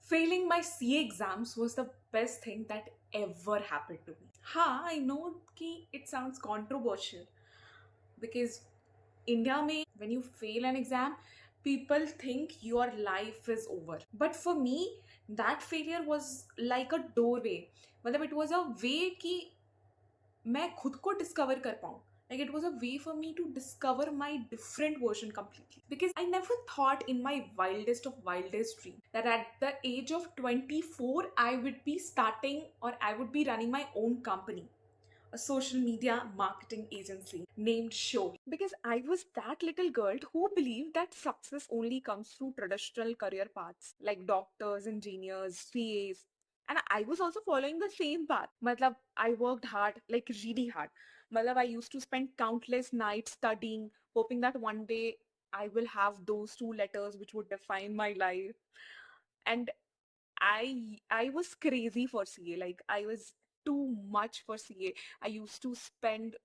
Failing my CA exams was the best thing that ever happened to me. हाँ, I know कि it sounds controversial because India में when you fail an exam, people think your life is over. But for me, that failure was like a doorway. मतलब it was a way कि मैं खुद को discover कर पाऊँ. Like it was a way for me to discover my different version completely. Because I never thought in my wildest of wildest dream that at the age of 24 I would be starting or I would be running my own company, a social media marketing agency named Show. Because I was that little girl who believed that success only comes through traditional career paths like doctors, engineers, CAs. And I was also following the same path. Matlab, I worked hard, like really hard. Matlab, I used to spend countless nights studying, hoping that one day I will have those two letters which would define my life. And I was crazy for CA. Like I was too much for CA. I used to spend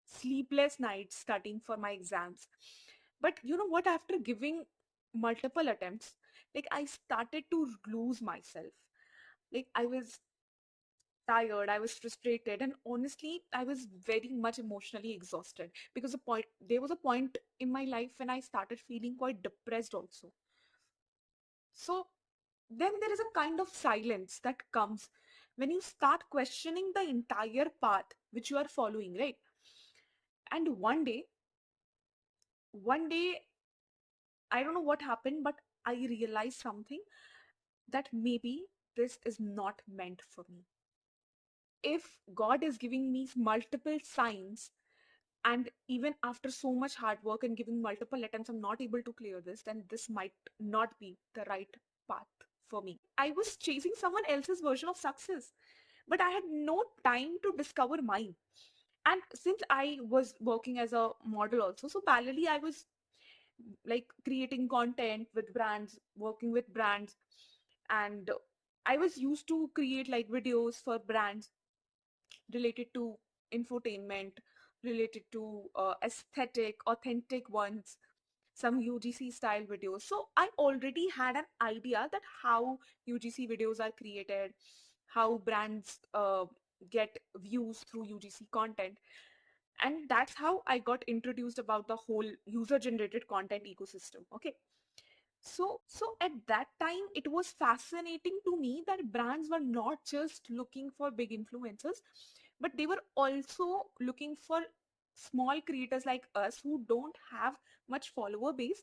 sleepless nights studying for my exams. But you know what? After giving multiple attempts, like I started to lose myself. Like I was tired, I was frustrated, and honestly, I was very much emotionally exhausted because there was a point in my life when I started feeling quite depressed also. So then there is a kind of silence that comes when you start questioning the entire path which you are following, right? And one day, I don't know what happened, but I realized something that maybe this is not meant for me. If God is giving me multiple signs, and even after so much hard work and giving multiple attempts, I'm not able to clear this, then this might not be the right path for me. I was chasing someone else's version of success, but I had no time to discover mine. And since I was working as a model also, so parallelly I was like creating content with brands, working with brands, and I was used to create like videos for brands related to infotainment, related to aesthetic, authentic ones, some UGC style videos. So I already had an idea that how UGC videos are created, how brands get views through UGC content. And that's how I got introduced about the whole user generated content ecosystem. Okay. So at that time, it was fascinating to me that brands were not just looking for big influencers, but they were also looking for small creators like us who don't have much follower base,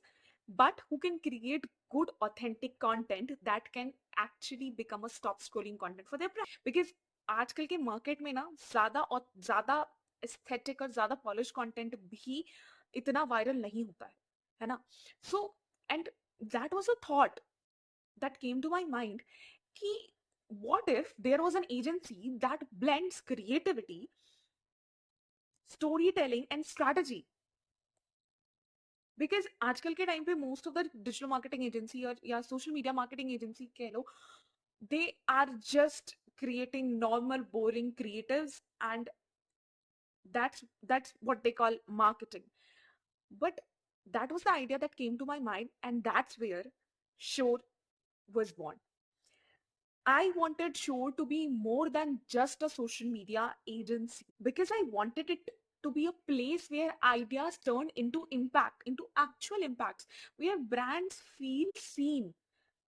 but who can create good, authentic content that can actually become a stop scrolling content for their brand. Because आजकल के market में ना ज्यादा aesthetic और ज्यादा polish content भी इतना viral नहीं होता है ना? So and that was a thought that came to my mind ki what if there was an agency that blends creativity, storytelling and strategy. Because आजकल के टाइम पे most of the digital marketing agency और या social media marketing agency कह लो, they are just creating normal boring creatives, and that's what they call marketing. But that was the idea that came to my mind, and that's where Shore was born. I wanted Shore to be more than just a social media agency because I wanted it to be a place where ideas turn into impact, into actual impacts, where brands feel seen,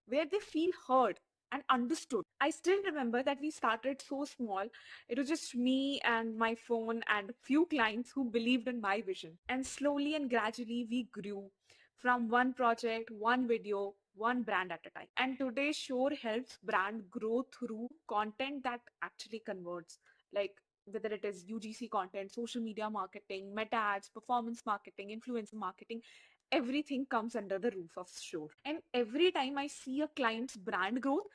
where they feel heard and understood. I still remember that we started so small. It was just me and my phone and few clients who believed in my vision. And slowly and gradually we grew from one project, one video, one brand at a time. And today Shore helps brand grow through content that actually converts. Like whether it is UGC content, social media marketing, meta ads, performance marketing, influencer marketing, everything comes under the roof of Shore. And every time I see a client's brand growth,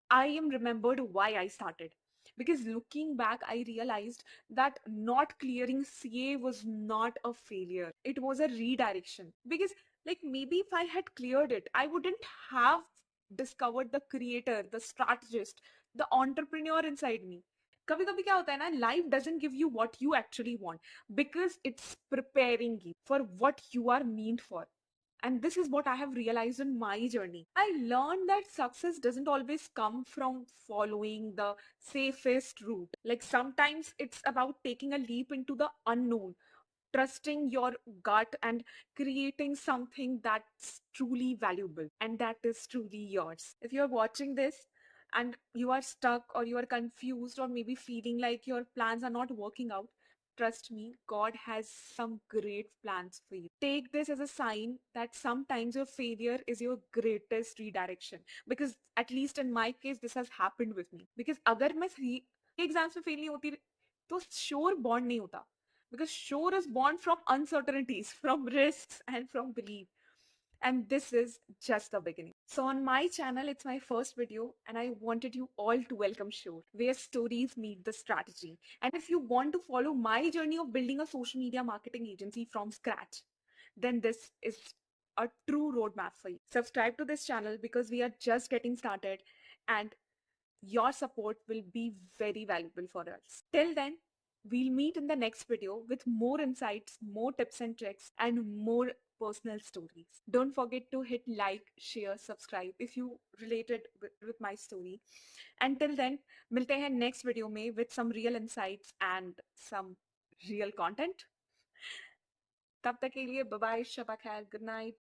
I am remembered why I started. Because looking back, I realized that not clearing CA was not a failure. It was a redirection. Because, like, maybe if I had cleared it, I wouldn't have discovered the creator, the strategist, the entrepreneur inside me. कभी कभी क्या होता है ना, life doesn't give you what you actually want because it's preparing you for what you are meant for. And this is what I have realized in my journey. I learned that success doesn't always come from following the safest route. Like sometimes it's about taking a leap into the unknown, trusting your gut, and creating something that's truly valuable and that is truly yours. If you're watching this and you are stuck or you are confused or maybe feeling like your plans are not working out, trust me, God has some great plans for you. Take this as a sign that sometimes your failure is your greatest redirection. Because at least in my case, this has happened with me. Because अगर मैं three exams में fail नहीं होती तो sure bond नहीं होता. Because sure is born from uncertainties, from risks, and from belief. And this is just the beginning. So, on my channel, it's my first video, and I wanted you all to welcome Sure, where stories meet the strategy. And if you want to follow my journey of building a social media marketing agency from scratch, then this is a true roadmap for you. Subscribe to this channel because we are just getting started, and your support will be very valuable for us. Till then, we'll meet in the next video with more insights, more tips and tricks, and more personal stories. Don't forget to hit like, share, subscribe if you related with my story. Until then, मिलते हैं next video में with some real insights and some real content. तब तक के लिए bye bye, Shaba खैर, good night.